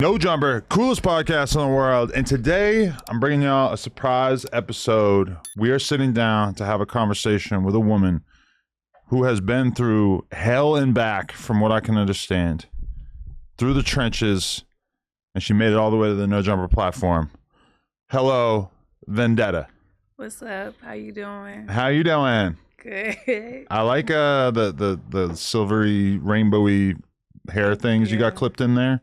No Jumper, coolest podcast in the world. And today I'm bringing y'all a surprise episode. We are sitting down to have a conversation with a woman who has been through hell and back, from what I can understand, through the trenches, and she made it all the way to the No Jumper platform. Hello, Vendetta. What's up? How you doing? How you doing? Good. I like the silvery, rainbowy hair things you got clipped in there.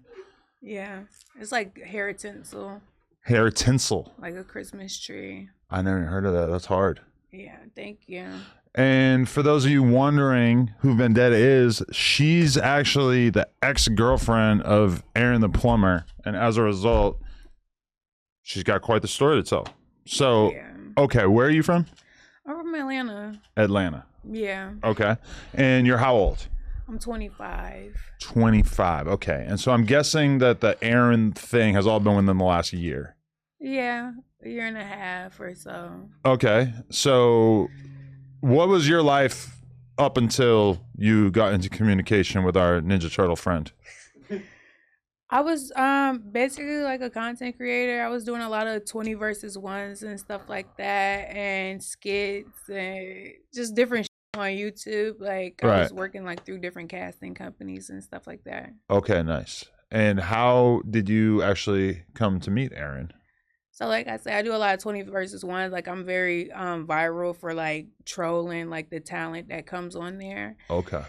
Yeah, it's like hair tinsel. Hair tinsel. Like a Christmas tree. I never heard of that. That's hard. Yeah, thank you. And for those of you wondering who Vendetta is, she's actually the ex-girlfriend of Aaron The Plumber. And as a result, she's got quite the story to tell. So, yeah. Okay, where are you from? I'm from Atlanta. Atlanta. Yeah. Okay. And you're how old? I'm 25. 25. Okay. And so I'm guessing that the Aaron thing has all been within the last year. Yeah, a year and a half or so. Okay. So what was your life up until you got into communication with our Ninja Turtle friend? I was basically like a content creator. I was doing a lot of 20 versus 1s and stuff like that, and skits and just different shit on YouTube. Like I was working like through different casting companies and stuff like that. Okay, nice. And how did you actually come to meet Aaron? So like I said, I do a lot of 20 versus 1s. Like I'm very viral for like trolling like the talent that comes on there. Okay.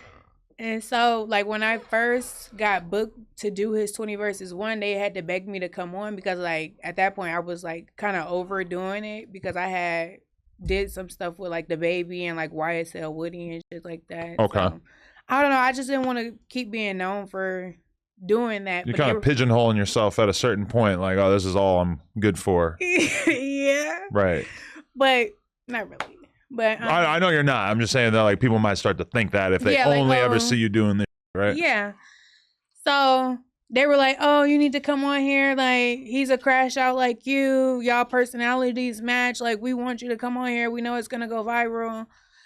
And so, like, when I first got booked to do his 20 versus 1, they had to beg me to come on because, like, at that point, I was, like, kind of overdoing it because I had did some stuff with, like, the baby and, like, YSL Woody and shit like that. Okay. So, I don't know. I just didn't want to keep being known for doing that. You're kind of pigeonholing yourself at a certain point, like, oh, this is all I'm good for. Yeah. Right. But not really. But I know you're not. I'm just saying that like people might start to think that if they only ever see you doing this, right? Yeah. So they were like, "Oh, you need to come on here. Like he's a crash out like you. Y'all personalities match. Like we want you to come on here. We know it's gonna go viral."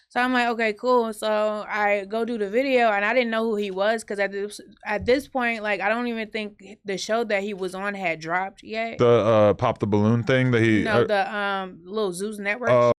So I'm like, "Okay, cool." So I go do the video, and I didn't know who he was because at this point, like I don't even think the show that he was on had dropped yet. The Pop the Balloon thing that he the Little Zeus Network.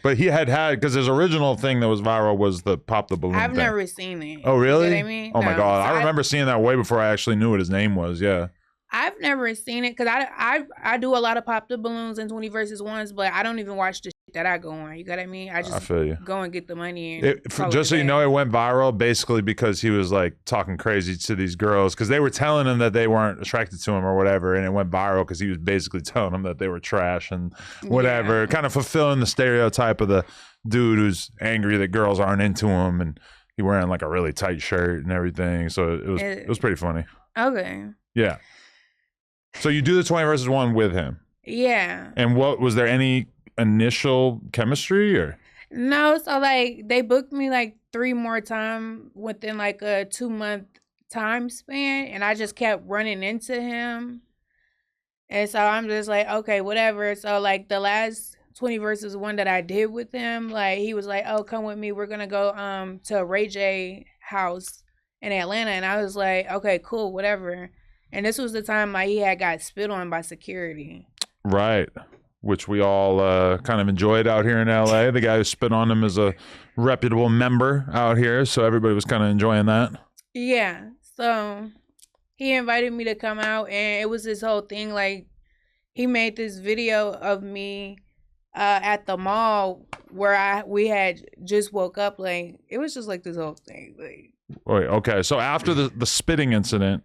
But he had because his original thing that was viral was the Pop the Balloon I've thing. never seen it. Oh, really? You know what I mean? Oh, my God. So I remember seeing that way before I actually knew what his name was. Yeah. I've never seen it because I do a lot of Pop the Balloons and 20 versus 1s, but I don't even watch the shit that I go on. You know what I mean? I just feel you. Go and get the money. And just so you know, it went viral basically because he was like talking crazy to these girls because they were telling him that they weren't attracted to him or whatever. And it went viral because he was basically telling them that they were trash and whatever, kind of fulfilling the stereotype of the dude who's angry that girls aren't into him. And he wearing like a really tight shirt and everything. So it was pretty funny. Okay. Yeah. So you do the 20 versus 1 with him? Yeah. And was there any initial chemistry or? No, so like they booked me like 3 more times within like a 2-month time span, and I just kept running into him. And so I'm just like, okay, whatever. So like the last 20 versus 1 that I did with him, like he was like, oh, come with me. We're gonna go to Ray J house in Atlanta. And I was like, okay, cool, whatever. And this was the time like he had got spit on by security. Right. Which we all kind of enjoyed out here in LA. The guy who spit on him is a reputable member out here. So everybody was kind of enjoying that. Yeah. So he invited me to come out, and it was this whole thing. Like he made this video of me at the mall where we had just woke up. Like it was just like this whole thing. Like, wait, okay. So after the spitting incident,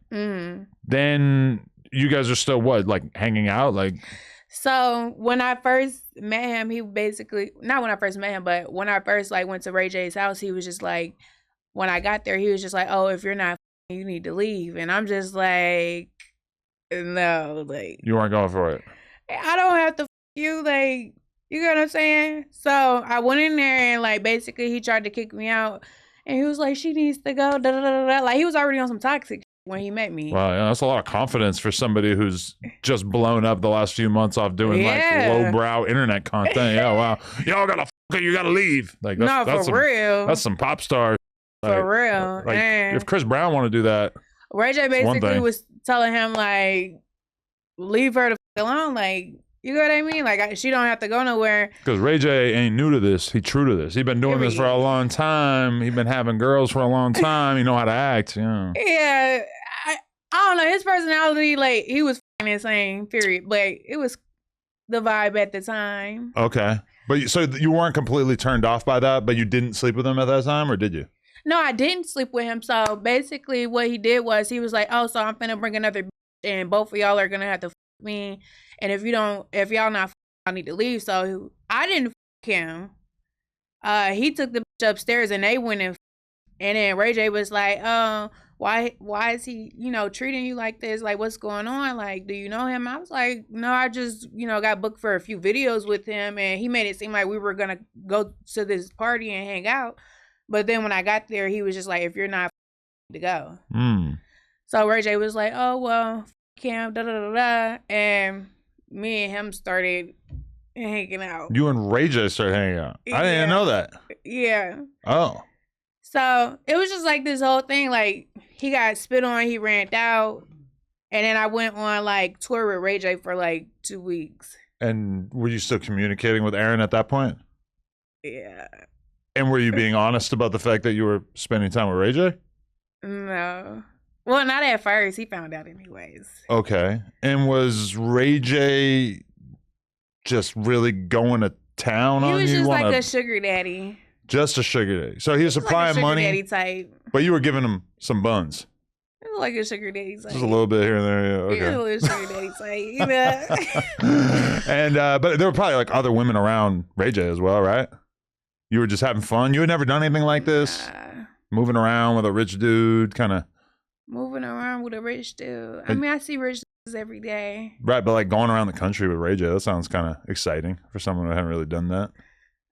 then you guys are still what, like hanging out? Like, so when I first met him, he basically, not when I first met him, but when I first like went to Ray J's house, he was just like, when I got there, he was just like, oh, if you're not, you need to leave. And I'm just like, no, like. You weren't going for it. I don't have to you, like, you know what I'm saying? So I went in there and like basically he tried to kick me out, and he was like, she needs to go, da da da da. Like he was already on some toxic when he met me. Wow, yeah, that's a lot of confidence for somebody who's just blown up the last few months off doing like lowbrow internet content. Yeah, wow. Y'all gotta you gotta leave. Like that's for real. That's some pop star. For real. Like if Chris Brown want to do that. Ray J one basically thing. was telling him like, leave her the f- alone. Like, you know what I mean? Like, she don't have to go nowhere. Because Ray J ain't new to this. He true to this. He been doing this for a Period. long time. He been having girls for a long time. He know how to act. Yeah. Yeah, I don't know. His personality, like, he was f***ing insane, period. But it was the vibe at the time. Okay. But so you weren't completely turned off by that, but you didn't sleep with him at that time, or did you? No, I didn't sleep with him. So basically what he did was he was like, oh, so I'm finna bring another bitch and both of y'all are gonna have to f me. And if y'all not f I need to leave. So I didn't f him. He took the bitch upstairs and they went and then Ray J was like, why is he, treating you like this? Like, what's going on? Like, do you know him? I was like, no, I just, got booked for a few videos with him and he made it seem like we were gonna go to this party and hang out. But then when I got there, he was just like, if you're not to go. So Ray J was like, oh, well, Cam, da da da da. And me and him started hanging out. You and Ray J started hanging out. I didn't know that. Yeah. Oh. So it was just like this whole thing. Like, he got spit on, he ran out. And then I went on like tour with Ray J for like 2 weeks. And were you still communicating with Aaron at that point? Yeah. And were you being honest about the fact that you were spending time with Ray J? No. Well, not at first. He found out anyways. Okay. And was Ray J just really going to town on you? He was just like a sugar daddy. Just a sugar daddy. So he was supplying like a money. Daddy type. But you were giving him some buns. It was like a sugar daddy type. Just a little bit here and there. Yeah, okay. Yeah, a little sugar daddy type. And but there were probably like other women around Ray J as well, right? You were just having fun. You had never done anything like this? Moving around with a rich dude, kind of. Moving around with a rich dude. I mean, I see rich dudes every day. Right, but like going around the country with Ray J, that sounds kind of exciting for someone who hadn't really done that.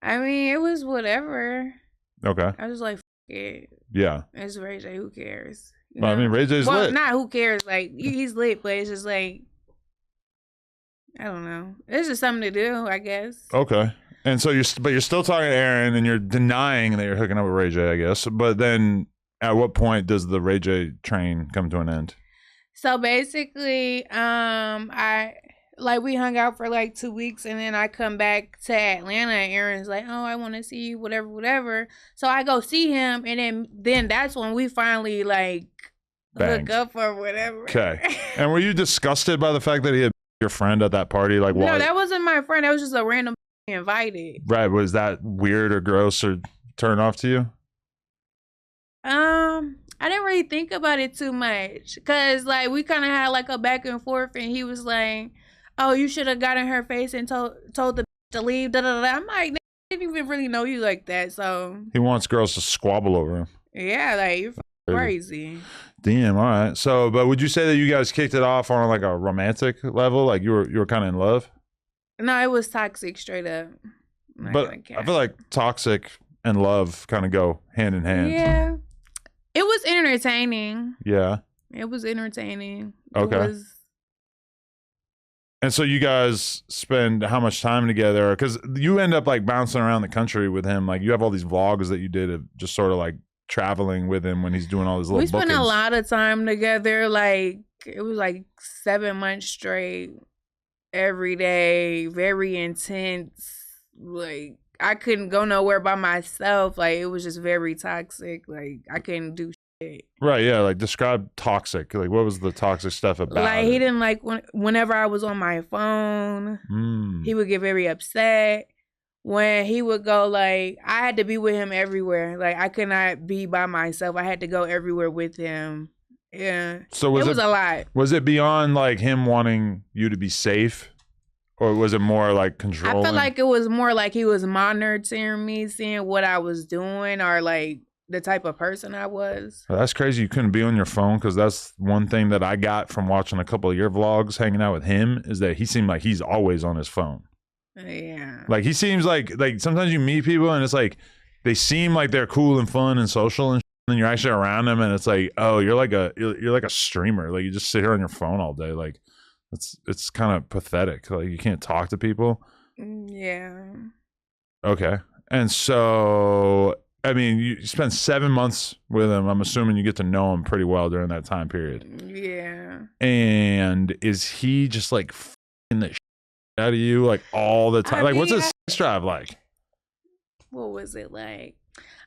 I mean, it was whatever. Okay. I was like, f it. Yeah. It's Ray J. Who cares? Well, I mean, Ray J's lit. Not who cares. Like, he's lit, but it's just like, I don't know. It's just something to do, I guess. Okay. And so you're still talking to Aaron and you're denying that you're hooking up with Ray J, I guess. But then at what point does the Ray J train come to an end? So basically, we hung out for like 2 weeks and then I come back to Atlanta and Aaron's like, oh, I want to see you, whatever. So I go see him and then that's when we finally like Banged. hook up or whatever. Okay. And were you disgusted by the fact that he had your friend at that party? Like, no, that wasn't my friend. That was just a random invited. Right. Was that weird or gross or turn off to you? I didn't really think about it too much because like we kind of had like a back and forth and he was like, oh, you should have got in her face and told the to leave. Da, da, da. I'm like, I didn't even really know you like that. So he wants girls to squabble over him. Yeah, like you're crazy. Damn. All right. So, but would you say that you guys kicked it off on like a romantic level? Like you were kind of in love? No, it was toxic, straight up. But I feel like toxic and love kind of go hand in hand. Yeah. It was entertaining. Yeah. It was entertaining. Okay. And so you guys spend how much time together? Because you end up like bouncing around the country with him. Like you have all these vlogs that you did of just sort of like traveling with him when he's doing all his little bookings. We spent a lot of time together. Like it was like 7 months straight, every day, very intense. Like I couldn't go nowhere by myself. Like it was just very toxic. Like I couldn't do shit. Right, yeah. Like describe toxic. Like what was the toxic stuff about? Like he didn't like whenever I was on my phone. He would get very upset. When he would go, like I had to be with him everywhere. Like I could not be by myself. I had to go everywhere with him. Yeah. So it was a lot. Was it beyond like him wanting you to be safe? Or was it more like controlling? I feel like it was more like he was monitoring me, seeing what I was doing or like the type of person I was. Well, that's crazy. You couldn't be on your phone because that's one thing that I got from watching a couple of your vlogs hanging out with him is that he seemed like he's always on his phone. Yeah. Like he seems like sometimes you meet people and it's like they seem like they're cool and fun and social and then you're actually around them and it's like, oh, you're like a streamer. Like you just sit here on your phone all day. Like it's kind of pathetic. Like you can't talk to people. Yeah. Okay. And so I mean, you spend 7 months with him. I'm assuming you get to know him pretty well during that time period. Yeah. And is he just like f***ing the shit out of you like all the time? Like, what's his sex drive like? What was it like?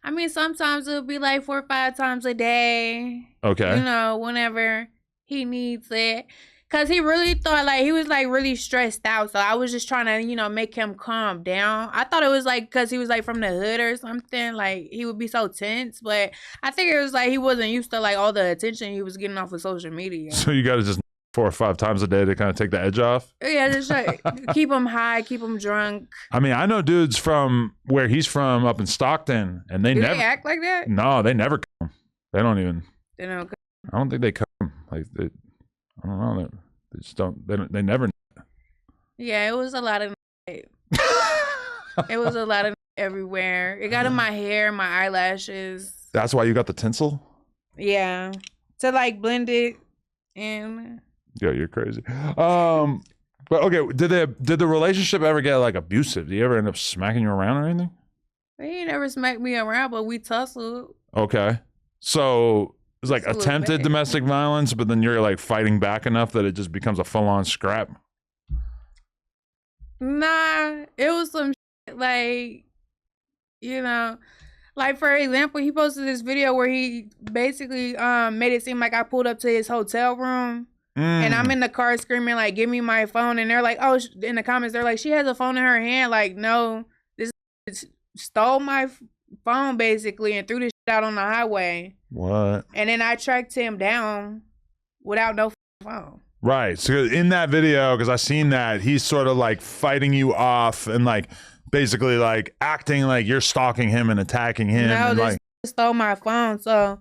I mean, sometimes it'll be like 4 or 5 times a day. Okay. You know, whenever he needs it. Because he really thought, like, he was, like, really stressed out. So I was just trying to, you know, make him calm down. I thought it was, like, because he was, like, from the hood or something. Like, he would be so tense. But I think it was, like, he wasn't used to, like, all the attention he was getting off of social media. So you got to just 4 or 5 times a day to kind of take the edge off? Yeah, just, like, keep him high, keep him drunk. I mean, I know dudes from where he's from up in Stockton, and they Do never they act like that? No, they never come. They don't even. They don't. I don't think they come. Like, I don't know. They just don't. They never. Yeah, it was a lot of. It was a lot of everywhere. It got in my hair, my eyelashes. That's why you got the tinsel? Yeah, to like blend it in. Yeah, you're crazy. But okay, did the relationship ever get like abusive? Did he ever end up smacking you around or anything? He never smacked me around, but we tussled. Okay, so it's like attempted domestic violence, but then you're like fighting back enough that it just becomes a full-on scrap. Nah, it was some shit, like, you know, like for example, he posted this video where he basically made it seem like I pulled up to his hotel room. And I'm in the car screaming, like, give me my phone. And they're like, oh, in the comments, they're like, she has a phone in her hand. Like, no, this stole my phone, basically, and threw this shit out on the highway. What? And then I tracked him down without no phone. Right. So in that video, because I seen that, he's sort of like fighting you off and like basically like acting like you're stalking him and attacking him. No, and this like stole my phone. So,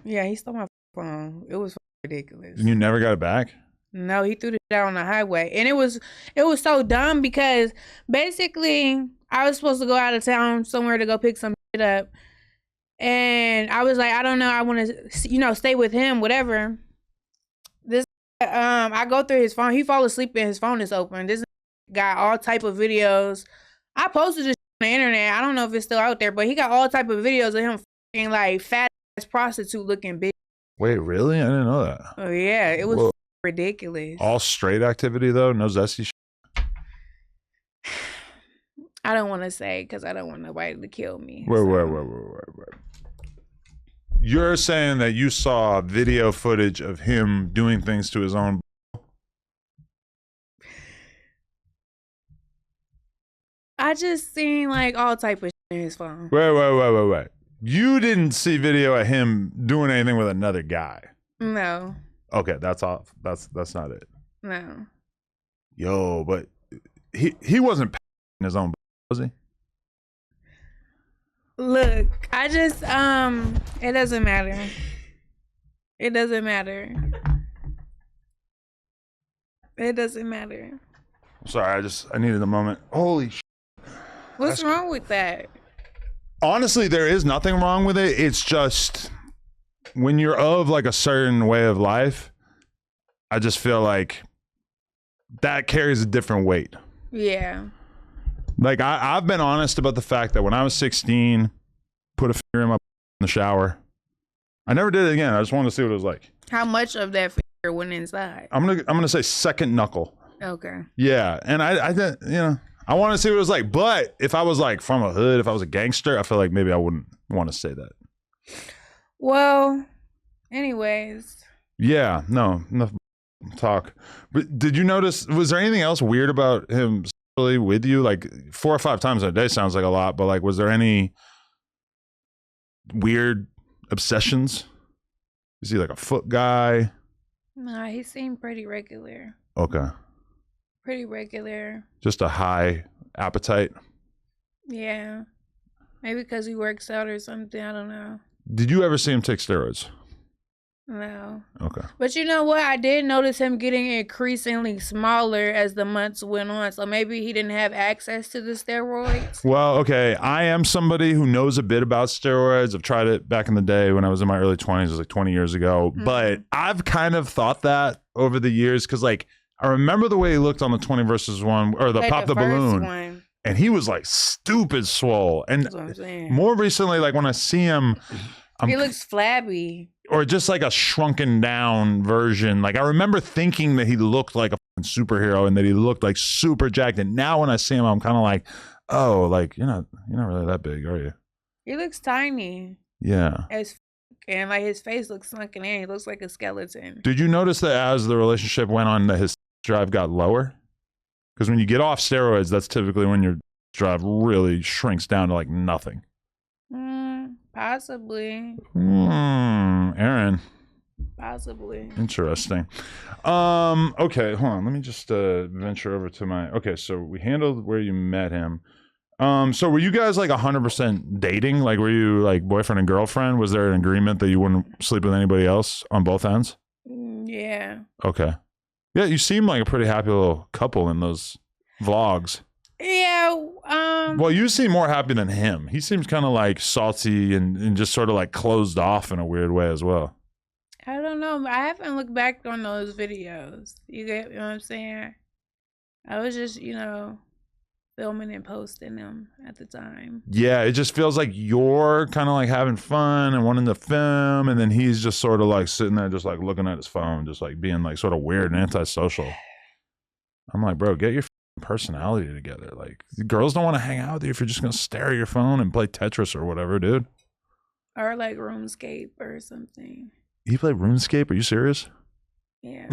yeah, he stole my phone. It was ridiculous. And you never got it back? No, he threw the shit out on the highway. And it was so dumb because basically I was supposed to go out of town somewhere to go pick some shit up. And I was like, I don't know, I want to, you know, stay with him, whatever. This, I go through his phone. He fall asleep and his phone is open. This got all type of videos. I posted this on the internet. I don't know if it's still out there, but he got all type of videos of him fucking like fat ass prostitute looking bitch. Wait, really? I didn't know that. Oh yeah, it was ridiculous. All straight activity though? No zesty shit? I don't want to say because I don't want nobody to kill me. Wait. You're saying that you saw video footage of him doing things to his own. I just seen like all type of shit in his phone. Wait. You didn't see video of him doing anything with another guy? No. Okay, that's off. That's not it. No. Yo, but he wasn't in his own, was he? Look, I just it doesn't matter. It doesn't matter. It doesn't matter. Sorry, I needed a moment. Holy shit. What's wrong with that? Honestly, there is nothing wrong with it. It's just when you're of like a certain way of life, I just feel like that carries a different weight. Yeah. Like I've been honest about the fact that when I was 16, put a finger in my in the shower. I never did it again. I just wanted to see what it was like. How much of that finger went inside? I'm gonna say second knuckle. Okay. Yeah, and I did, you know, I want to see what it was like. But if I was like from a hood, if I was a gangster, I feel like maybe I wouldn't want to say that. Well, anyways. Yeah, no, enough talk. But did you notice? Was there anything else weird about him sexually with you? Like 4 or 5 times a day sounds like a lot, but like, was there any weird obsessions? Is he like a foot guy? Nah, he seemed pretty regular. Okay. Pretty regular. Just a high appetite? Yeah. Maybe because he works out or something. I don't know. Did you ever see him take steroids? No. Okay. But you know what? I did notice him getting increasingly smaller as the months went on. So maybe he didn't have access to the steroids. Well, okay. I am somebody who knows a bit about steroids. I've tried it back in the day when I was in my early 20s. It was like 20 years ago. Mm-hmm. But I've kind of thought that over the years because like I remember the way he looked on the 20 versus 1 or the like Pop the Balloon. One. and he was like stupid swole. And That's what I'm saying. more recently, like when I see him, He looks flabby. or just like a shrunken down version. Like I remember thinking that he looked like a fucking superhero and that he looked like super jacked. And now when I see him, I'm kind of like, oh, like you're not really that big, are you? He looks tiny. Yeah. And like his face looks sunken in. He looks like a skeleton. Did you notice that as the relationship went on, that his drive got lower? Because when you get off steroids, that's typically when your drive really shrinks down to like nothing. Possibly. Aaron. Possibly. Interesting. Okay, hold on. Let me just venture over to my. Okay, so we handled where you met him. So were you guys like 100% dating? Like, were you like boyfriend and girlfriend? Was there an agreement that you wouldn't sleep with anybody else on both ends? Yeah. Okay. Yeah, you seem like a pretty happy little couple in those vlogs. Yeah. Well, you seem more happy than him. He seems kind of like salty and just sort of like closed off in a weird way as well. I don't know. I haven't looked back on those videos. You get what I'm saying? I was just, filming and posting them at the time. Yeah, it just feels like you're kind of like having fun and wanting to film, and then he's just sort of like sitting there just like looking at his phone, just like being like sort of weird and antisocial. I'm like, bro, get your personality together. Like, girls don't want to hang out with you if you're just gonna stare at your phone and play Tetris or whatever, dude. Or like RuneScape or something. You play RuneScape? Are you serious? Yeah.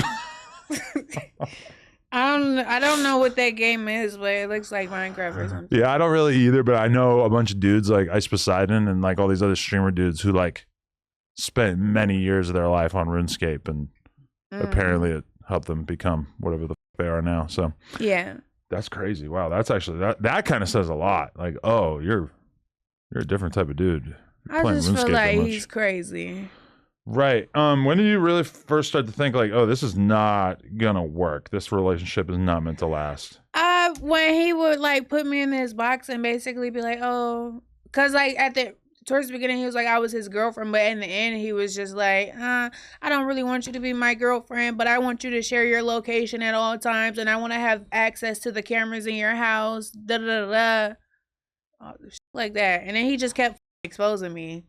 I don't know what that game is, but it looks like Minecraft or something. Yeah, I don't really either, but I know a bunch of dudes like Ice Poseidon and like all these other streamer dudes who like spent many years of their life on RuneScape, and apparently it helped them become whatever the f they are now. So yeah, that's crazy. Wow, that's actually that kind of says a lot. Like, oh, you're a different type of dude. I just feel like he's crazy. Right. When did you really first start to think like, oh, this is not gonna work? This relationship is not meant to last. When he would like put me in this box and basically be like, oh, cause like towards the beginning he was like I was his girlfriend, but in the end he was just like, I don't really want you to be my girlfriend, but I want you to share your location at all times, and I want to have access to the cameras in your house. Da da da. All this shit like that, and then he just kept exposing me.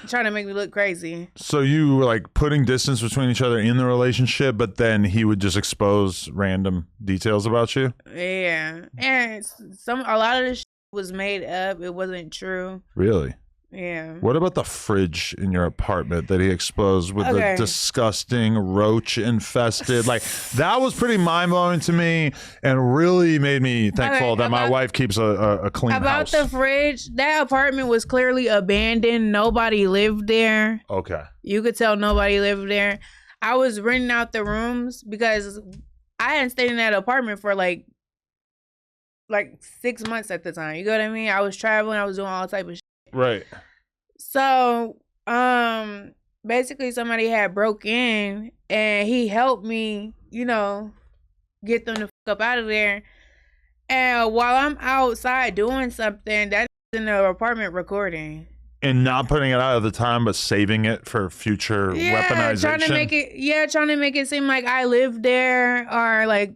Trying to make me look crazy. So you were like putting distance between each other in the relationship, but then he would just expose random details about you? Yeah. And a lot of this shit was made up. It wasn't true. Really? Yeah. What about the fridge in your apartment that he exposed with the disgusting roach infested? Like, that was pretty mind-blowing to me and really made me thankful that my wife keeps a clean house. About the fridge, that apartment was clearly abandoned. Nobody lived there. Okay. You could tell nobody lived there. I was renting out the rooms because I hadn't stayed in that apartment for like 6 months at the time. You know what I mean? I was traveling. I was doing all type of shit. Right. So, basically somebody had broke in and he helped me, get them the fuck up out of there. And while I'm outside doing something, that's in the apartment recording. And not putting it out at the time, but saving it for future weaponization. Trying to make it seem like I lived there, or like,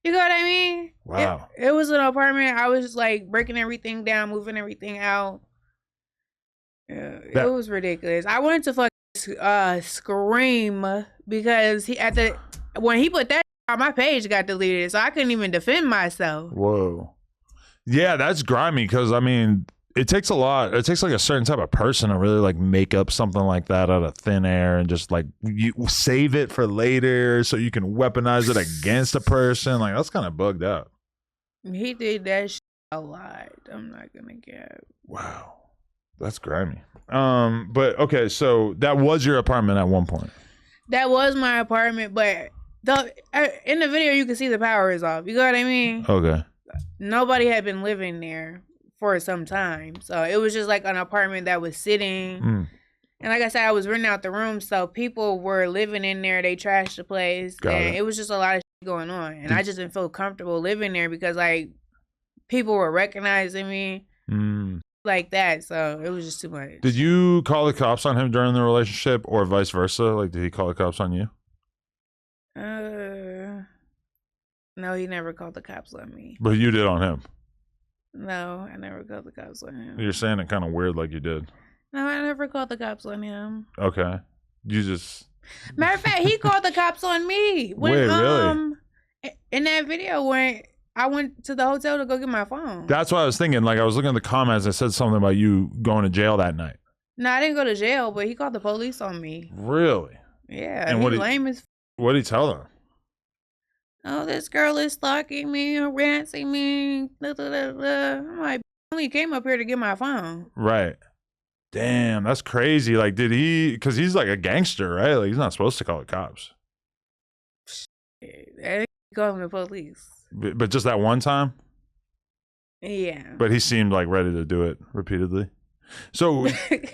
you know what I mean? Wow. It was an apartment. I was like breaking everything down, moving everything out. Yeah, it was ridiculous. I wanted to scream because when he put that on, my page got deleted, so I couldn't even defend myself. Whoa. Yeah, that's grimy because I mean, it takes a lot. It takes like a certain type of person to really like make up something like that out of thin air and just like you save it for later so you can weaponize it against a person. Like, that's kind of bugged out. He did that shit a lot. I'm not gonna get. Wow. That's grimy. But okay, so that was your apartment at one point. That was my apartment, but in the video you can see the power is off. You know what I mean? Okay. Nobody had been living there for some time, so it was just like an apartment that was sitting. And like I said, I was renting out the room, so people were living in there. They trashed the place, and it was just a lot of shit going on. And I just didn't feel comfortable living there because like people were recognizing me. Like that, so it was just too much. Did you call the cops on him during the relationship, or vice versa? Like, did he call the cops on you? No, he never called the cops on me. But you did on him. No, I never called the cops on him. You're saying it kind of weird like you did. No, I never called the cops on him. Okay. You just... Matter of fact, he called the cops on me. When, Wait, really? In that video when I went to the hotel to go get my phone. That's what I was thinking. Like, I was looking at the comments and it said something about you going to jail that night. No, I didn't go to jail, but he called the police on me. Really? Yeah, And he lame as... What did he tell them? Oh, this girl is stalking me, harassing me. Blah, blah, blah, blah. I'm like, I only came up here to get my phone. Right. Damn, that's crazy. Like, did he... Because he's like a gangster, right? Like, he's not supposed to call the cops. They called the police. But just that one time? Yeah. But he seemed like ready to do it repeatedly. So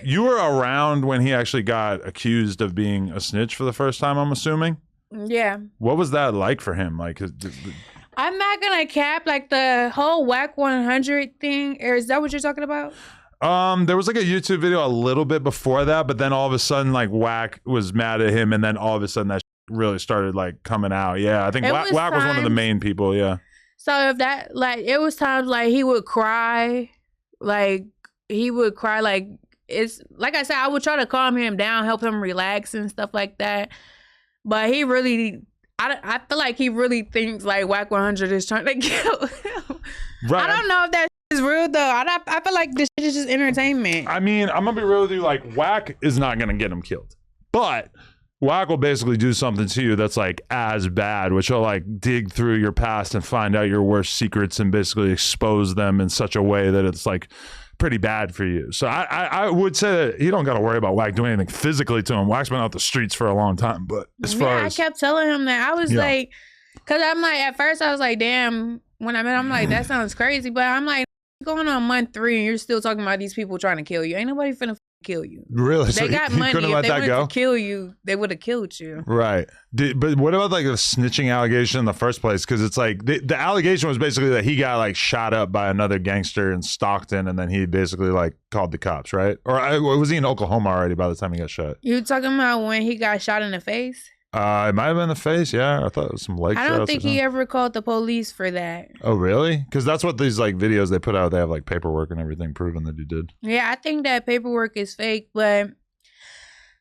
you were around when he actually got accused of being a snitch for the first time, I'm assuming? Yeah. What was that like for him? Like, I'm not gonna cap like the whole Whack 100 thing. Is that what you're talking about? There was like a YouTube video a little bit before that, but then all of a sudden, like Whack was mad at him, and then all of a sudden that really started like coming out. Yeah, I think Whack was one of the main people. Yeah. So if that, like, it was times like he would cry, like it's like I said, I would try to calm him down, help him relax and stuff like that. But he really, I feel like he really thinks like Whack 100 is trying to kill him. Right. I don't know if that is real though. I feel like this shit is just entertainment. I mean, I'm gonna be real with you. Like, Whack is not gonna get him killed, but Whack will basically do something to you that's like as bad, which will like dig through your past and find out your worst secrets and basically expose them in such a way that it's like pretty bad for you. So I would say that you don't got to worry about Whack doing anything physically to him. Whack's been out the streets for a long time, but as far as I kept telling him that, I was like, because I'm like, at first I was like, damn, when I met him, I'm like, that sounds crazy, but I'm like, going on month 3 and you're still talking about these people trying to kill you. Ain't nobody finna kill you. Really? They So got he money. couldn't If let they that wanted go? to kill you, they would have killed you. Right. But what about like the snitching allegation in the first place? Because it's like the allegation was basically that he got like shot up by another gangster in Stockton, and then he basically like called the cops, right? Or was he in Oklahoma already by the time he got shot? You talking about when he got shot in the face? It might have been the face. Yeah, I thought it was some leg shots. I don't think he ever called the police for that. Oh, really? Because that's what these like videos they put out. They have like paperwork and everything proving that he did. Yeah, I think that paperwork is fake, but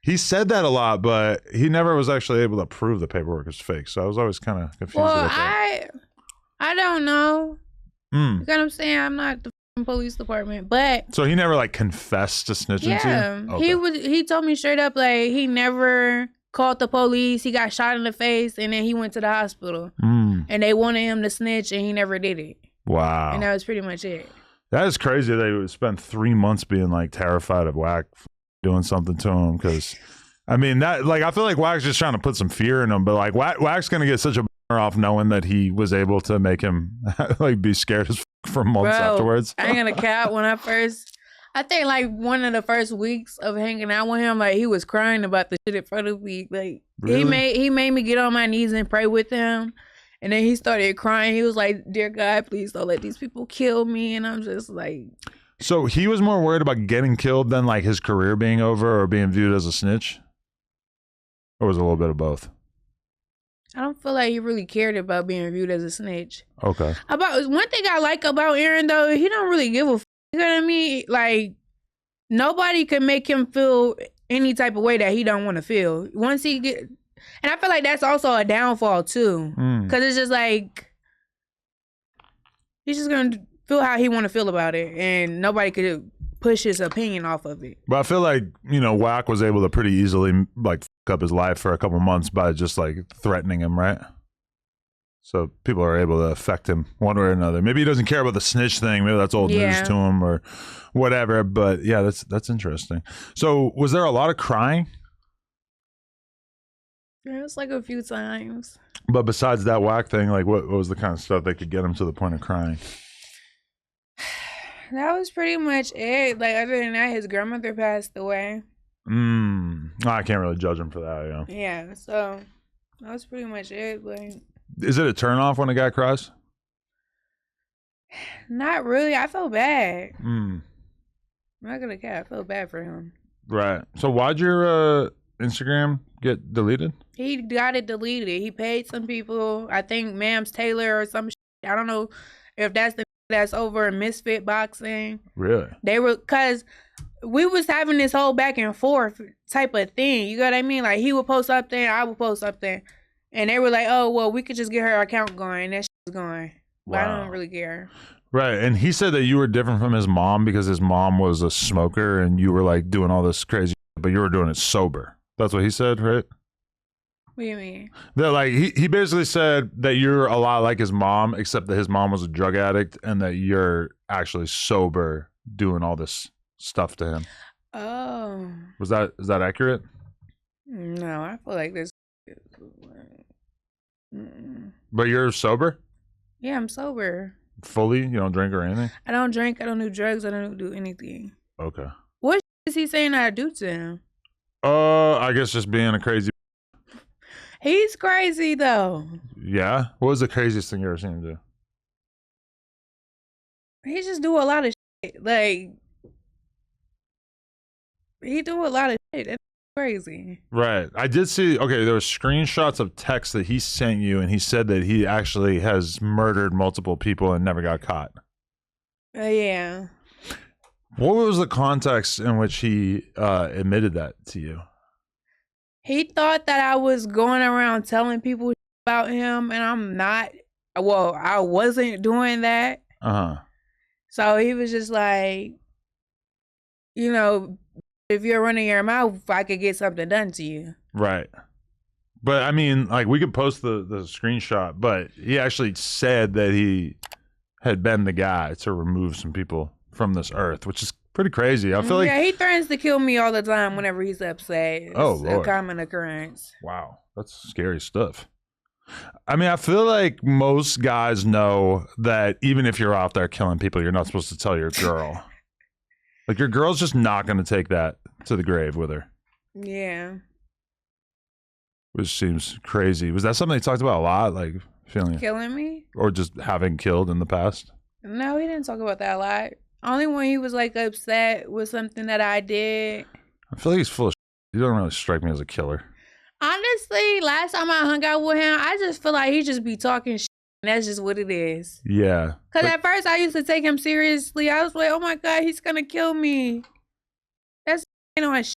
he said that a lot, but he never was actually able to prove the paperwork is fake. So I was always kind of confused. Well, about that. I don't know. You know what I'm saying? I'm not the police department, but so he never like confessed to snitching to you? Okay. He told me straight up like he never called the police. He got shot in the face, and then he went to the hospital, and they wanted him to snitch, and he never did it. Wow. And that was pretty much it. That is crazy. They would spend 3 months being like terrified of Whack doing something to him. Because I mean, that like I feel like Whack's just trying to put some fear in him, but like Whack's gonna get such a off knowing that he was able to make him like be scared as for months afterwards. I ain't gonna cap. When I think like one of the first weeks of hanging out with him, like he was crying about the shit in front of me. Like really? he made me get on my knees and pray with him, and then he started crying. He was like, "Dear God, please don't let these people kill me." And I'm just like, so he was more worried about getting killed than like his career being over or being viewed as a snitch, or was it a little bit of both? I don't feel like he really cared about being viewed as a snitch. Okay. About one thing I like about Aaron though, he don't really give a f. You know what I mean? Like nobody can make him feel any type of way that he don't want to feel. Once he get, and I feel like that's also a downfall too, because it's just like he's just gonna feel how he want to feel about it, and nobody could push his opinion off of it. But I feel like, you know, Whack was able to pretty easily like fuck up his life for a couple months by just like threatening him, right? So people are able to affect him one way or another. Maybe he doesn't care about the snitch thing. Maybe that's old news to him or whatever. But yeah, that's interesting. So was there a lot of crying? Yeah, it's like a few times. But besides that Whack thing, like what was the kind of stuff that could get him to the point of crying? That was pretty much it. Like other than that, his grandmother passed away. I can't really judge him for that. Yeah. Yeah. So that was pretty much it. But is it a turnoff when a guy cries? Not really. I felt bad. I'm not gonna care. I felt bad for him. Right. So why'd your Instagram get deleted? He got it deleted. He paid some people. I think Mams Taylor or some shit. I don't know if that's the that's over Misfit Boxing. Really? They were, cause we was having this whole back and forth type of thing. You know what I mean? Like he would post something, I would post something, and they were like, "Oh, well, we could just get her account going. That shit's going." But I don't really care. Right, and he said that you were different from his mom because his mom was a smoker, and you were like doing all this crazy, but you were doing it sober. That's what he said, right? What do you mean? That like he basically said that you're a lot like his mom, except that his mom was a drug addict, and that you're actually sober doing all this stuff to him. Oh. Is that accurate? No, I feel like this. But you're sober? Yeah, I'm sober. Fully? You don't drink or anything? I don't drink. I don't do drugs. I don't do anything. Okay. What is he saying I do to him? I guess just being a crazy. He's crazy though. Yeah? What was the craziest thing you ever seen him do? He just do a lot of shit. Like, he do a lot of shit. That's crazy. Right. I did see, okay, there were screenshots of texts that he sent you, and he said that he actually has murdered multiple people and never got caught. Yeah. What was the context in which he admitted that to you? He thought that I was going around telling people about him, and I'm not. Well, I wasn't doing that. Uh-huh. So he was just like, you know, if you're running your mouth, I could get something done to you. Right. But I mean, like, we could post the screenshot, but he actually said that he had been the guy to remove some people from this earth, which is pretty crazy. I feel like, yeah, he threatens to kill me all the time whenever he's upset. It's Lord. A common occurrence. Wow, that's scary stuff. I mean, I feel like most guys know that even if you're out there killing people, you're not supposed to tell your girl. Like, your girl's just not going to take that to the grave with her. Yeah. Which seems crazy. Was that something he talked about a lot? Like, feeling killing me? Or just having killed in the past? No, he didn't talk about that a lot. Only when he was like upset with something that I did. I feel like he's full of shit. He doesn't really strike me as a killer. Honestly, last time I hung out with him, I just feel like he just be talking shit. And that's just what it is. Yeah. Because at first I used to take him seriously. I was like, oh my God, he's going to kill me. That's on shit.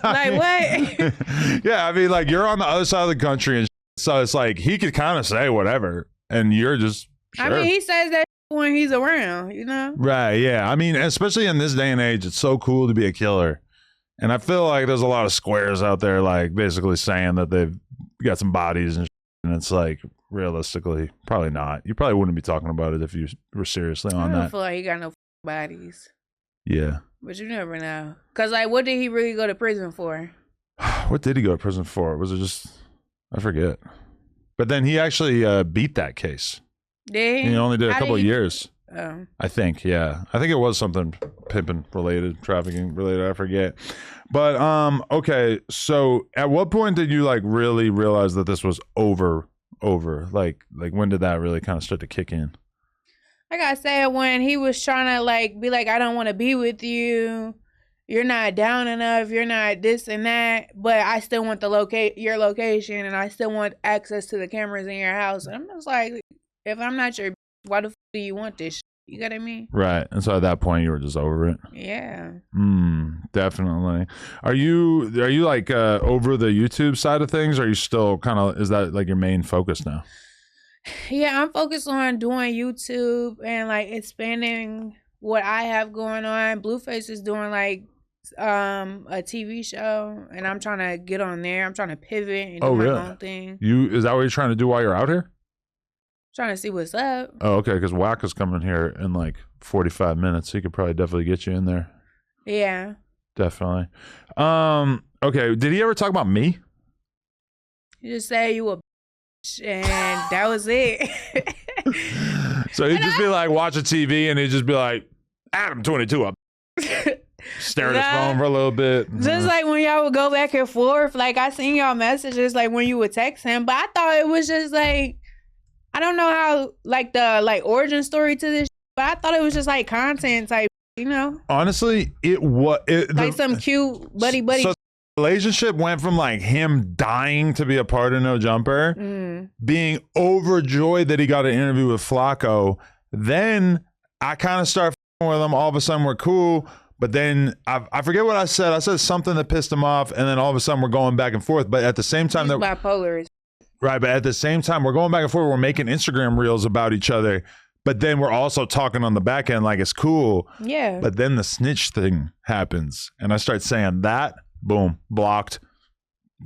Like, what? Yeah, I mean, like, you're on the other side of the country, and so it's like he could kind of say whatever, and you're just sure. I mean, he says that when he's around, you know? Right, yeah. I mean, especially in this day and age, it's so cool to be a killer. And I feel like there's a lot of squares out there, like, basically saying that they've got some bodies and shit, and it's like, realistically, probably not. You probably wouldn't be talking about it if you were seriously on I don't that. feel like he got no bodies. Yeah. But you never know. Because, like, what did he really go to prison for? What did he go to prison for? Was it just, I forget. But then he actually beat that case. Did he? He only did a couple of years. Oh. I think, yeah. I think it was something pimping related, trafficking related, I forget. But, okay, so at what point did you, like, really realize that this was over? Like when did that really kind of start to kick in? Like I said, when he was trying to like be like, I don't want to be with you. You're not down enough. You're not this and that. But I still want your location, and I still want access to the cameras in your house. And I'm just like, if I'm not your, why the f do you want this? You got what I mean? Right. And so at that point, you were just over it. Yeah. Definitely. Are you like over the YouTube side of things? Or are you still kind of, is that like your main focus now? Yeah, I'm focused on doing YouTube and like expanding what I have going on. Blueface is doing like a TV show, and I'm trying to get on there. I'm trying to pivot and do my own thing. Is that what you're trying to do while you're out here? Trying to see what's up. Oh, okay, because Wack is coming here in like 45 minutes. He could probably definitely get you in there. Yeah. Definitely. Okay, did he ever talk about me? He just say you a bitch, and that was it. So he'd just be like watching TV, and he'd just be like, Adam 22 up. Stare at his phone for a little bit. Just like when y'all would go back and forth, like I seen y'all messages like when you would text him, but I thought it was just like, I don't know how like the like origin story to this, but I thought it was just like content type, you know? Honestly, it was like some cute buddy. So the relationship went from like him dying to be a part of No Jumper, being overjoyed that he got an interview with Flacco, Then I kind of start with him. All of a sudden we're cool. But then I forget what I said. I said something that pissed him off. And then all of a sudden we're going back and forth. But at the same time, He's bipolar. Right. But at the same time, we're going back and forth. We're making Instagram reels about each other. But then we're also talking on the back end like it's cool. Yeah. But then the snitch thing happens. And I start saying that. Boom. Blocked.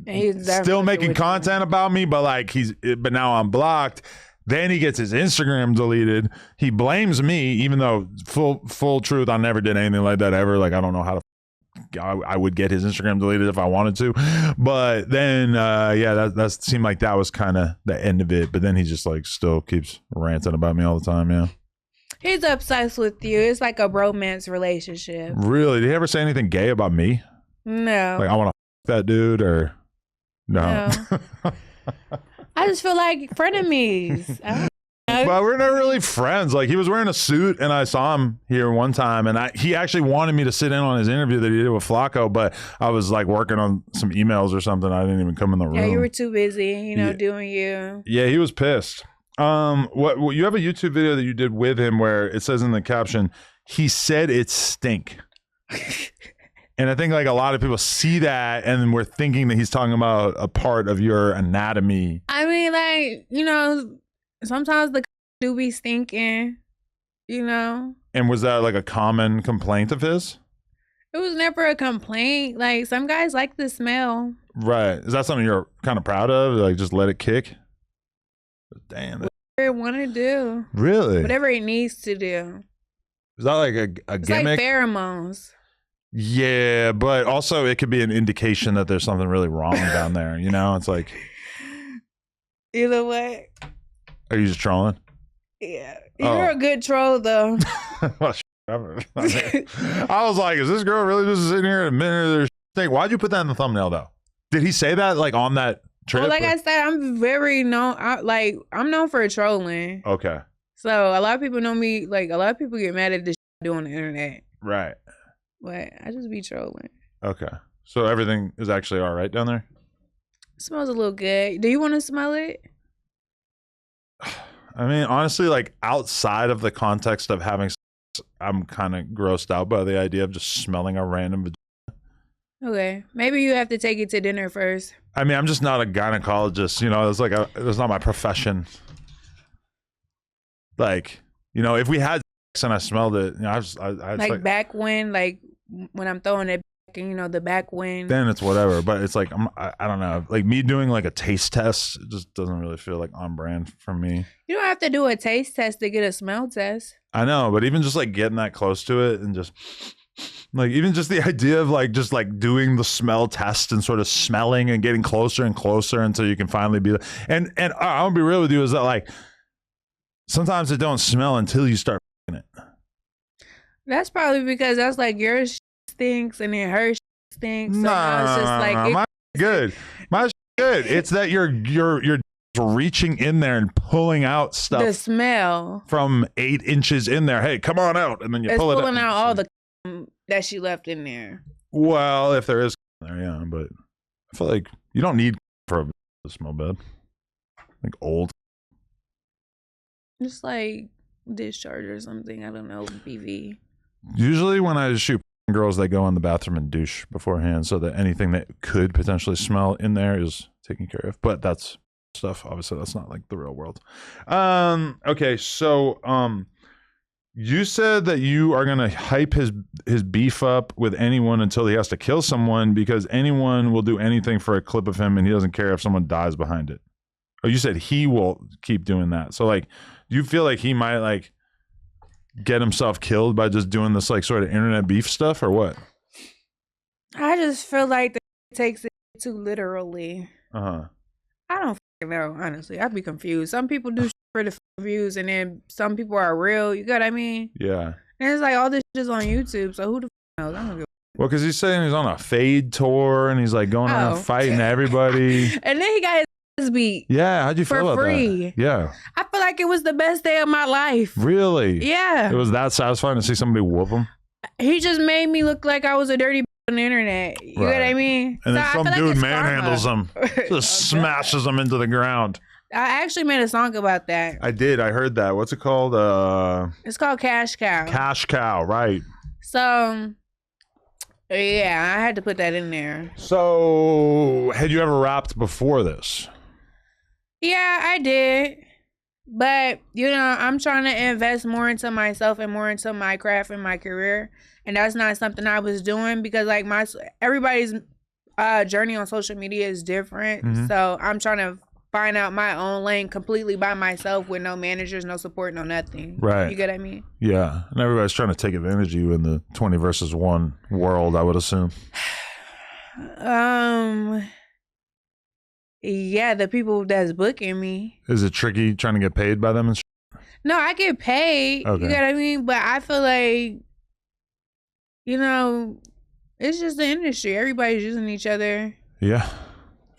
He's still making content about me, but but now I'm blocked. Then he gets his Instagram deleted. He blames me, even though full truth, I never did anything like that ever. Like, I don't know how to, I would get his Instagram deleted if I wanted to. But then, that seemed like that was kind of the end of it. But then he just like still keeps ranting about me all the time. Yeah. He's obsessed with you. It's like a bromance relationship. Really? Did he ever say anything gay about me? No. Like, I want to that dude or no? I just feel like frenemies. But we're not really friends. Like, he was wearing a suit and I saw him here one time and he actually wanted me to sit in on his interview that he did with Flacco, but I was like working on some emails or something. I didn't even come in the room. Yeah, you were too busy, doing you. Yeah, he was pissed. What you have a YouTube video that you did with him where it says in the caption, he said it stink. And I think like a lot of people see that and we're thinking that he's talking about a part of your anatomy. I mean, like, sometimes the do be stinking, And was that like a common complaint of his? It was never a complaint. Like, some guys like the smell. Right. Is that something you're kind of proud of? Like, just let it kick? Damn. Whatever it want to do. Really? Whatever it needs to do. Is that like a It's gimmick? like pheromones. Yeah, but also it could be an indication that there's something really wrong down there. It's like. Either way. Are you just trolling? Yeah. You're a good troll, though. Well, I was like, is this girl really just sitting here admitting their thing? Why'd you put that in the thumbnail, though? Did he say that like on that trip? Well, like I said, I'm very known. I'm known for trolling. Okay. So a lot of people know me. Like, a lot of people get mad at this I do on the internet. Right. But I just be trolling. Okay. So everything is actually all right down there? It smells a little good. Do you want to smell it? I mean, honestly, like outside of the context of having sex, I'm kind of grossed out by the idea of just smelling a random vagina. Okay. Maybe you have to take it to dinner first. I mean, I'm just not a gynecologist, it's like it's not my profession. Like, if we had sex and I smelled it, I back when I'm throwing it back and the back wind. Then it's whatever. But it's like I don't know. Like me doing like a taste test, it just doesn't really feel like on brand for me. You don't have to do a taste test to get a smell test. I know, but even just like getting that close to it and just like even just the idea of like just like doing the smell test and sort of smelling and getting closer and closer until you can finally be and I'm gonna be real with you is that like sometimes it don't smell until you start it. That's probably because that's like your stinks and then her stinks. So now it's just like my good. My good. It's that you're reaching in there and pulling out stuff. The smell from 8 inches in there. Hey, come on out, and then you pull it out. It's pulling out all the that she left in there. Well, if there is there, yeah, but I feel like you don't need for a smell bad. Like old. Just like discharge or something. I don't know. BV. Usually when I shoot girls, they go in the bathroom and douche beforehand so that anything that could potentially smell in there is taken care of. But that's stuff. Obviously, that's not like the real world. Okay, so you said that you are going to hype his beef up with anyone until he has to kill someone because anyone will do anything for a clip of him and he doesn't care if someone dies behind it. Oh, you said he will keep doing that. So like, do you feel like he might like get himself killed by just doing this like sort of internet beef stuff or what? I just feel like that takes it too literally. I don't know, honestly. I'd be confused. Some people do for the views and then some people are real. You get what I mean? Yeah. And it's like all this shit is on YouTube, so who the knows? I don't give well, because he's saying he's on a fade tour and he's like going around fighting everybody. And then he got his beat. Yeah, how'd you feel about free. That? Yeah. I feel like it was the best day of my life. Really? Yeah. It was that satisfying to see somebody whoop him? He just made me look like I was a dirty on the internet. You know what I mean? And then some dude manhandles him. Just Oh, smashes him into the ground. I actually made a song about that. I did. I heard that. What's it called? It's called Cash Cow. Cash Cow, right. So, yeah, I had to put that in there. So, had you ever rapped before this? Yeah, I did. But, you know, I'm trying to invest more into myself and more into my craft and my career. And that's not something I was doing because, like, everybody's journey on social media is different. Mm-hmm. So, I'm trying to find out my own lane completely by myself with no managers, no support, no nothing. Right. You get what I mean? Yeah. And everybody's trying to take advantage of you in the 20 versus 1 world, I would assume. Yeah, the people that's booking me. Is it tricky trying to get paid by them and No, I get paid. Okay. You get what I mean? But I feel like, you know, it's just the industry. Everybody's using each other. Yeah.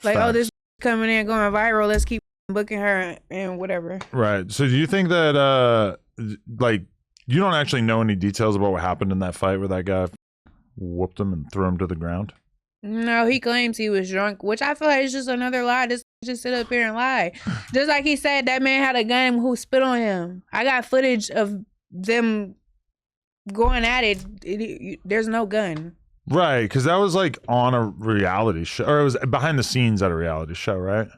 Like, Facts. oh, this coming in, going viral. Let's keep booking her and whatever. Right. So do you think that, like, you don't actually know any details about what happened in that fight where that guy whooped him and threw him to the ground? No, he claims he was drunk, which I feel like is just another lie. Just sit up here and lie. Just like he said, that man had a gun who spit on him. I got footage of them going at it. There's no gun. Right, because that was like on a reality show, or it was behind the scenes at a reality show, right?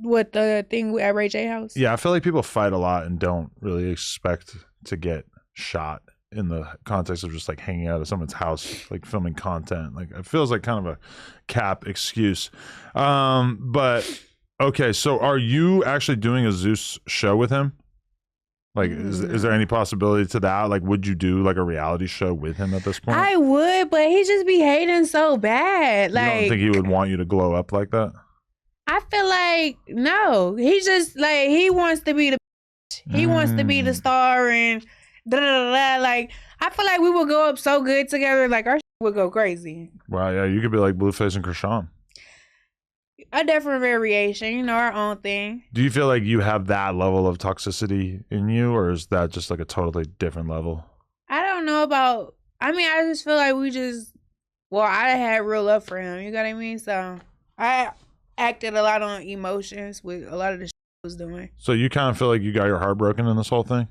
What, the thing at Ray J house? Yeah, I feel like people fight a lot and don't really expect to get shot in the context of just like hanging out at someone's house, like filming content. Like it feels like kind of a cap excuse. But okay, so are you actually doing a Zeus show with him? Like, is there any possibility to that? Like, would you do like a reality show with him at this point? I would, but he just be hating so bad. You Like, don't think he would want you to glow up like that? I feel like no. He just like he wants to be the he wants to be the star and da da da. Like I feel like we would go up so good together. Like our would go crazy. Wow, yeah, you could be like Blueface and Krishan. A different variation, you know, our own thing. Do you feel like you have that level of toxicity in you, or is that just like a totally different level? I don't know about. I mean, I just feel like we just. Well, I had real love for him. You got what I mean? So I acted a lot on emotions with a lot of the shit I was doing. So you kind of feel like you got your heart broken in this whole thing?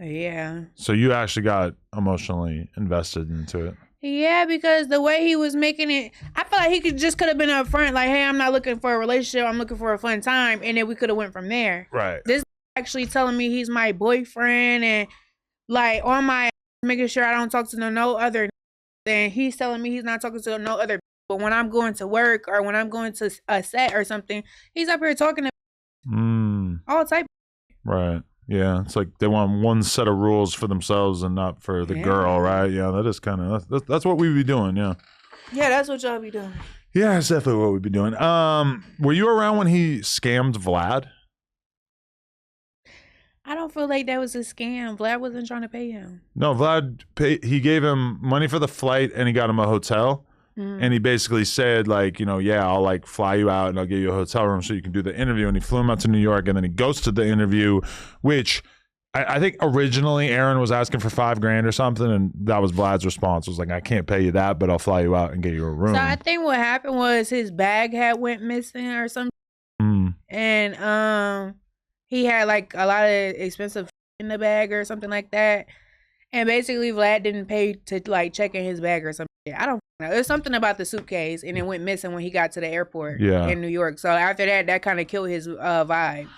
Yeah. So you actually got emotionally invested into it? Yeah, because the way he was making it, I feel like he could have been up front, like, hey, I'm not looking for a relationship, I'm looking for a fun time, and then we could have went from there. Right. This actually telling me he's my boyfriend and like on my making sure I don't talk to no other. Then he's telling me he's not talking to no other. But when I'm going to work or when I'm going to a set or something, he's up here talking to all type. Right. Yeah, it's like they want one set of rules for themselves and not for the girl, right? Yeah, that is kind of that's what we be doing. Yeah. Yeah, that's what y'all be doing. Yeah, that's definitely what we'd be doing. Were you around when he scammed Vlad? I don't feel like that was a scam. Vlad wasn't trying to pay him. No, Vlad he gave him money for the flight and he got him a hotel. And he basically said, like, you know, yeah, I'll like fly you out and I'll give you a hotel room so you can do the interview. And he flew him out to New York and then he ghosted the interview, which I think originally Aaron was asking for $5,000 or something. And that was Vlad's response. It was like, I can't pay you that, but I'll fly you out and get you a room. So I think what happened was his bag had went missing or something. And he had like a lot of expensive in the bag or something like that. And basically Vlad didn't pay to like check in his bag or something. I don't know. It was something about the suitcase and it went missing when he got to the airport in New York. So after that kind of killed his vibe.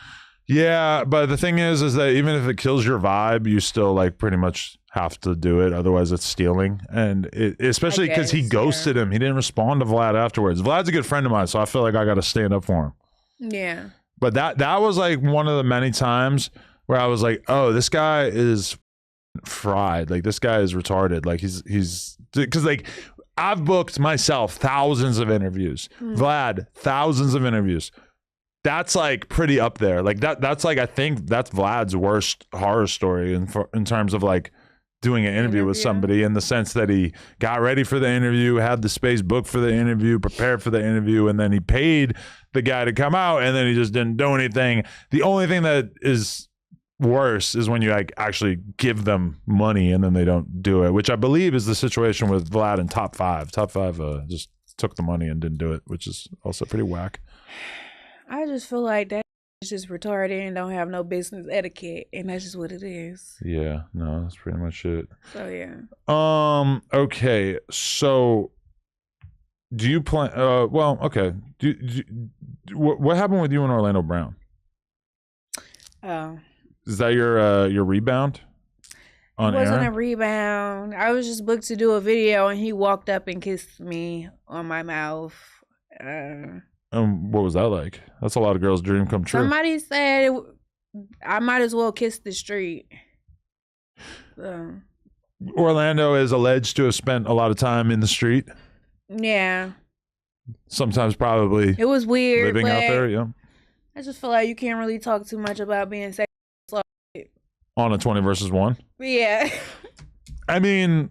Yeah, but the thing is that even if it kills your vibe, you still like pretty much have to do it. Otherwise it's stealing. And especially because he ghosted him. He didn't respond to Vlad afterwards. Vlad's a good friend of mine, so I feel like I got to stand up for him. Yeah. But that was like one of the many times where I was like, oh, this guy is fried. Like this guy is retarded. Like he's because like I've booked myself thousands of interviews. Vlad, thousands of interviews. That's like pretty up there. Like that's like I think that's Vlad's worst horror story in terms of like doing an interview with somebody, in the sense that he got ready for the interview, had the space booked for the interview, prepared for the interview, and then he paid the guy to come out and then he just didn't do anything. The only thing that is worse is when you like actually give them money and then they don't do it, which I believe is the situation with Vlad in Top 5. Top 5 just took the money and didn't do it, which is also pretty whack. I just feel like that is just retarded and don't have no business etiquette, and that's just what it is. Yeah, no, that's pretty much it. So yeah. Okay, so do you plan? Well, okay. What happened with you and Orlando Brown? Oh. Is that your rebound? It wasn't a rebound. I was just booked to do a video, and he walked up and kissed me on my mouth. What was that like? That's a lot of girls' dream come true. Somebody said I might as well kiss the street. So. Orlando is alleged to have spent a lot of time in the street. Yeah. Sometimes probably. It was weird. Living out there, yeah. I just feel like you can't really talk too much about being sexual on a 20 versus 1. Yeah. I mean,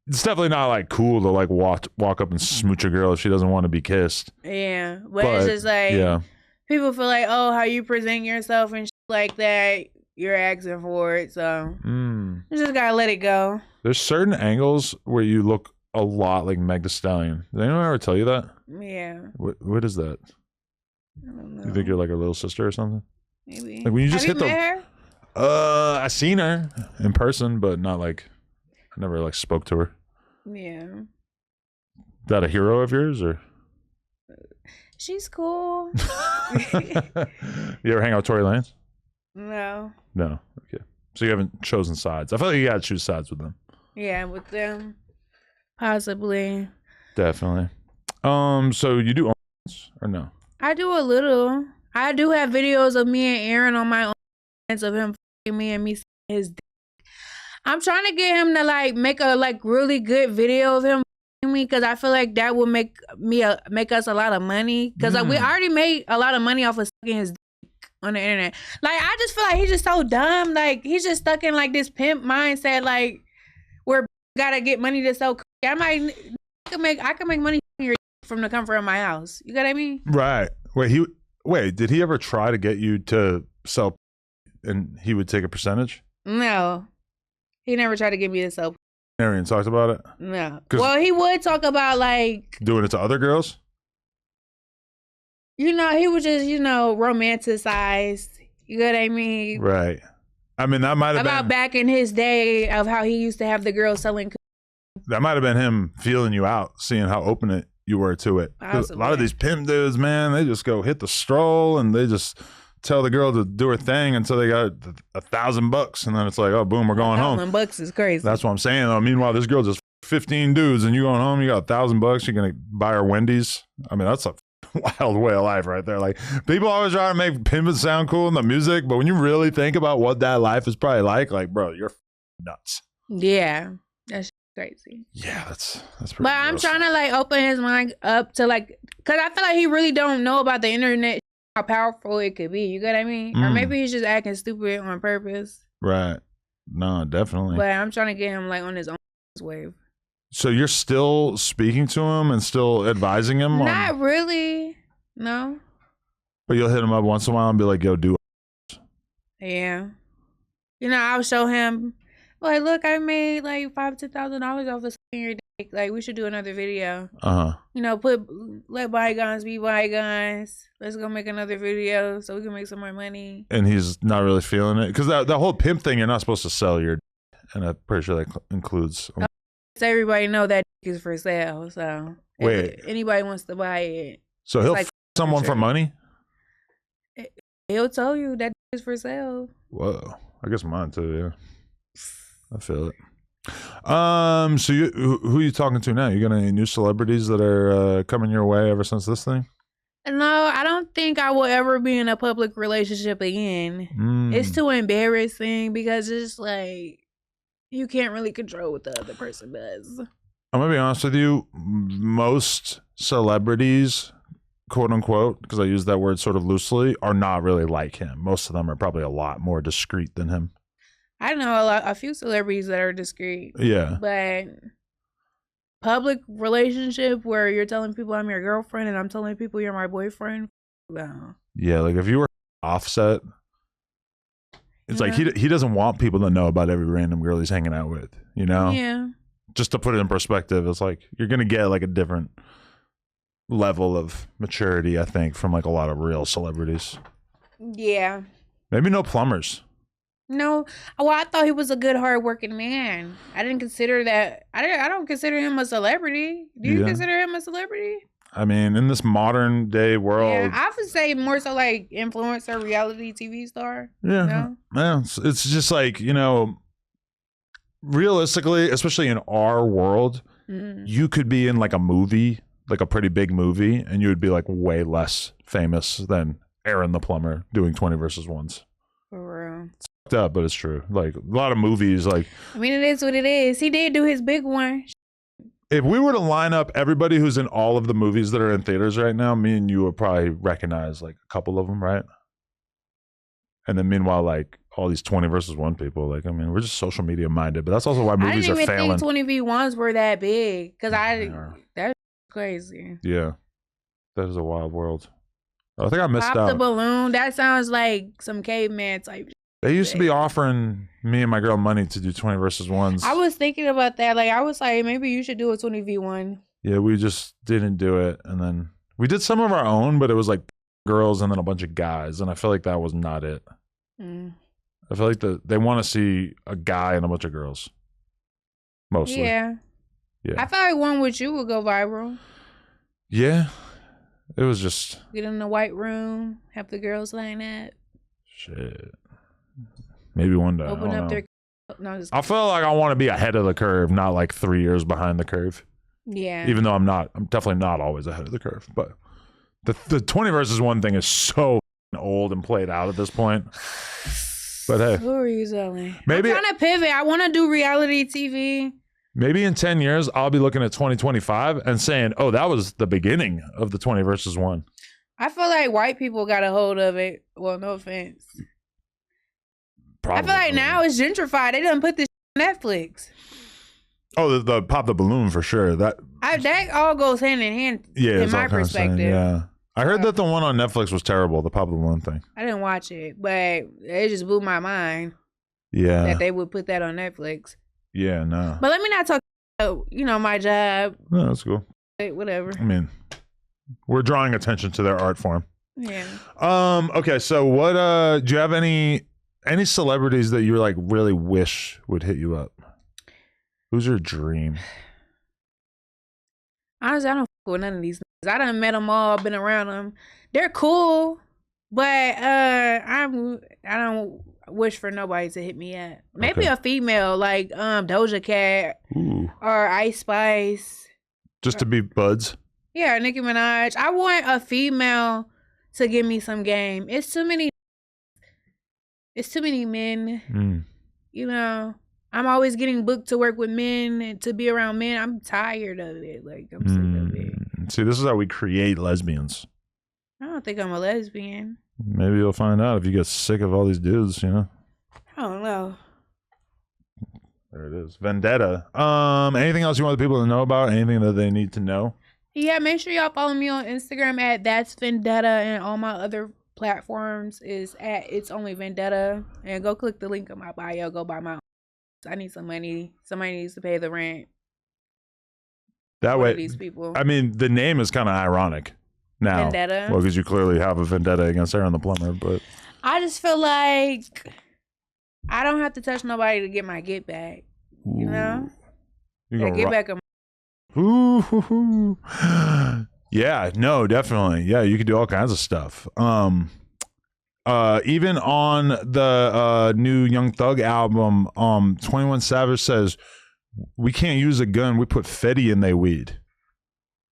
it's definitely not like cool to like walk up and smooch a girl if she doesn't want to be kissed. Yeah, but it's just like people feel like, oh, how you present yourself and shit like that, you're asking for it. So you just gotta let it go. There's certain angles where you look a lot like Meg Thee Stallion. Did anyone ever tell you that? Yeah. What is that? I don't know. You think you're like her little sister or something? Maybe. Like when you just Have hit you met her? I seen her in person, but not like I never like spoke to her. Yeah. Is that a hero of yours or? She's cool. You ever hang out with Tory Lanez? No. No. Okay. So you haven't chosen sides. I feel like you gotta choose sides with them. Yeah, with them. Possibly. Definitely. So you do OnlyFans or no? I do a little. I do have videos of me and Aaron on my OnlyFans of him fucking me and me sucking his dick. I'm trying to get him to like make a like really good video of him fucking me because I feel like that would make us a lot of money because like, we already made a lot of money off of sucking his dick on the internet. Like I just feel like he's just so dumb. Like he's just stuck in like this pimp mindset. Like we're gotta get money to sell. I can make money from the comfort of my house. You get what I mean? Right. Wait, did he ever try to get you to sell and he would take a percentage? No. He never tried to get me to sell. Aaron talked about it? No. Well, he would talk about like doing it to other girls? You know, he was just, romanticized. You know what I mean? Right. I mean, that might have been about back in his day of how he used to have the girls selling. That might have been him feeling you out, seeing how open you were to it. A lot of these pimp dudes, man, they just go hit the stroll and they just tell the girl to do her thing until they got $1,000, and then it's like, oh, boom, we're going home. $1,000 is crazy. That's what I'm saying. Though. Meanwhile, this girl just 15 dudes, and you going home, you got $1,000. You're gonna buy her Wendy's. I mean, that's a wild way of life right there. Like people always try to make pimping sound cool in the music, but when you really think about what that life is probably like, bro, you're nuts. Yeah, that's crazy. Yeah, that's pretty. But I'm trying to like open his mind up to like, cause I feel like he really don't know about the internet, how powerful it could be. You get what I mean? Or maybe he's just acting stupid on purpose. Right. No, definitely. But I'm trying to get him like on his own wave. So you're still speaking to him and still advising him? Not really. No. But you'll hit him up once in a while and be like, yo, do it. Yeah. I'll show him, like, look, I made like $5,000-$10,000 off of sucking your dick. Like, we should do another video. Let bygones be bygones. Let's go make another video so we can make some more money. And he's not really feeling it? Because that whole pimp thing, you're not supposed to sell your dick. And I'm pretty sure that includes... So everybody know that dick is for sale. So wait, if anybody wants to buy it. So he'll like someone for money? He'll tell you that dick is for sale. Whoa. I guess mine too, yeah. I feel it. So who are you talking to now? You got any new celebrities that are coming your way ever since this thing? No, I don't think I will ever be in a public relationship again. It's too embarrassing because it's like you can't really control what the other person does. I'm gonna be honest with you. Most celebrities, quote unquote, because I use that word sort of loosely, are not really like him. Most of them are probably a lot more discreet than him. I know a few celebrities that are discreet. Yeah. But public relationship where you're telling people I'm your girlfriend and I'm telling people you're my boyfriend. No. Yeah, like if you were Offset, it's like he doesn't want people to know about every random girl he's hanging out with, Yeah. Just to put it in perspective, it's like you're gonna get like a different level of maturity, I think, from like a lot of real celebrities. Yeah. Maybe no plumbers. No. Well, I thought he was a good, hardworking man. I didn't consider that. I don't consider him a celebrity. Do you consider him a celebrity? I mean, in this modern day world, Yeah, I would say more so like influencer, reality TV star. Yeah, No? yeah. It's just like, you know, realistically, especially in our world, you could be in like a movie, like a pretty big movie, and you would be like way less famous than Aaron the Plumber doing 20 versus 1s. For real. It's fucked up, but it's true. Like a lot of movies, like I mean, it is what it is. He did do his big one. if we were to line up everybody who's in all of the movies that are in theaters right now, me and you would probably recognize like a couple of them, right? And then meanwhile, like all these 20 versus 1 people, like, I mean, we're just social media minded, but that's also why movies are failing. I didn't even think 20v1s were that big because that's crazy. Yeah, that is a wild world. I think I missed out. Pop the balloon. That sounds like some caveman type. They used to be offering me and my girl money to do 20 versus 1s. I was thinking about that. Like, I was like, maybe you should do a 20v1. Yeah, we just didn't do it. And then we did some of our own, but it was like girls and then a bunch of guys. And I feel like that was not it. I feel like they want to see a guy and a bunch of girls. Mostly. Yeah. I feel like one with you would go viral. Yeah. It was just. Get in the white room, have the girls line up. Shit. Maybe one day. Open up their. No, I feel like I want to be ahead of the curve, not like 3 years behind the curve. Yeah. Even though I'm definitely not always ahead of the curve. But the 20 versus 1 thing is so old and played out at this point. But hey. Who are you selling? Maybe I'm trying to pivot. I want to do reality TV. Maybe in 10 years, I'll be looking at 2025 and saying, oh, that was the beginning of the 20 versus 1. I feel like white people got a hold of it. Well, no offense. Probably. I feel like now it's gentrified. They done put this on Netflix. Oh, the pop the balloon for sure. That all goes hand in hand. Yeah, in my perspective. Yeah, I heard that the one on Netflix was terrible. The pop the balloon thing. I didn't watch it, but it just blew my mind. Yeah, that they would put that on Netflix. Yeah, no. But let me not talk about my job. No, that's cool. Whatever. I mean, we're drawing attention to their art form. Yeah. Okay. So, what? Do you have any celebrities that you like really wish would hit you up? Who's your dream? Honestly, I don't fuck with none of these niggas. I done met them all, been around them. They're cool, but I don't wish for nobody to hit me up. Maybe a female like Doja Cat or Ice Spice. Just to be buds? Yeah, Nicki Minaj. I want a female to give me some game. It's too many men. You know, I'm always getting booked to work with men and to be around men. I'm tired of it. Like, I'm sick of it. See, this is how we create lesbians. I don't think I'm a lesbian. Maybe you'll find out if you get sick of all these dudes, you know? I don't know. There it is. Vendetta. Anything else you want the people to know about? Anything that they need to know? Yeah, make sure y'all follow me on Instagram at That's Vendetta, and all my other platforms is at It's Only Vendetta. And go click the link in my bio. Go buy my. I need some money. Somebody needs to pay the rent. That way, these people. I mean, the name is kind of ironic now. Vendetta. Well, because you clearly have a vendetta against Aaron the Plumber, but I just feel like I don't have to touch nobody to get my get back. You know? Get back a. Ooh. Yeah, no, definitely. Yeah, you could do all kinds of stuff. Even on the new Young Thug album, 21 Savage says, we can't use a gun, we put Fetty in they weed.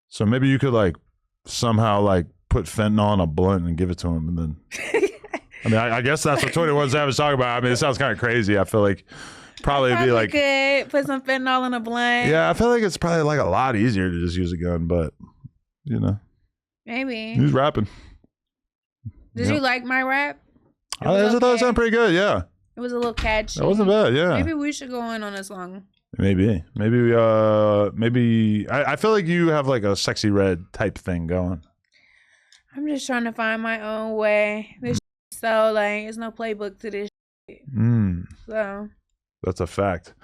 So maybe you could like somehow like put fentanyl in a blunt and give it to him, and then I mean I guess that's what 21 Savage talking about. I mean, it sounds kind of crazy. I feel like probably be like could put some fentanyl in a blunt. Yeah, I feel like it's probably like a lot easier to just use a gun, but you know. Maybe. He's rapping. Did you like my rap? I thought it sounded pretty good, yeah. It was a little catchy. That wasn't bad, yeah. Maybe we should go in on a song. Maybe I feel like you have like a Sexy Red type thing going. I'm just trying to find my own way. This so like, there's no playbook to this shit. So That's a fact.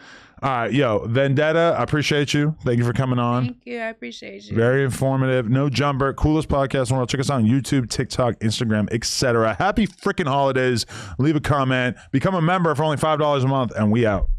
All right, yo, Vendetta, I appreciate you. Thank you for coming on. Thank you. I appreciate you. Very informative. No jumper. Coolest podcast in the world. Check us out on YouTube, TikTok, Instagram, etc. Happy freaking holidays. Leave a comment. Become a member for only $5 a month, and we out.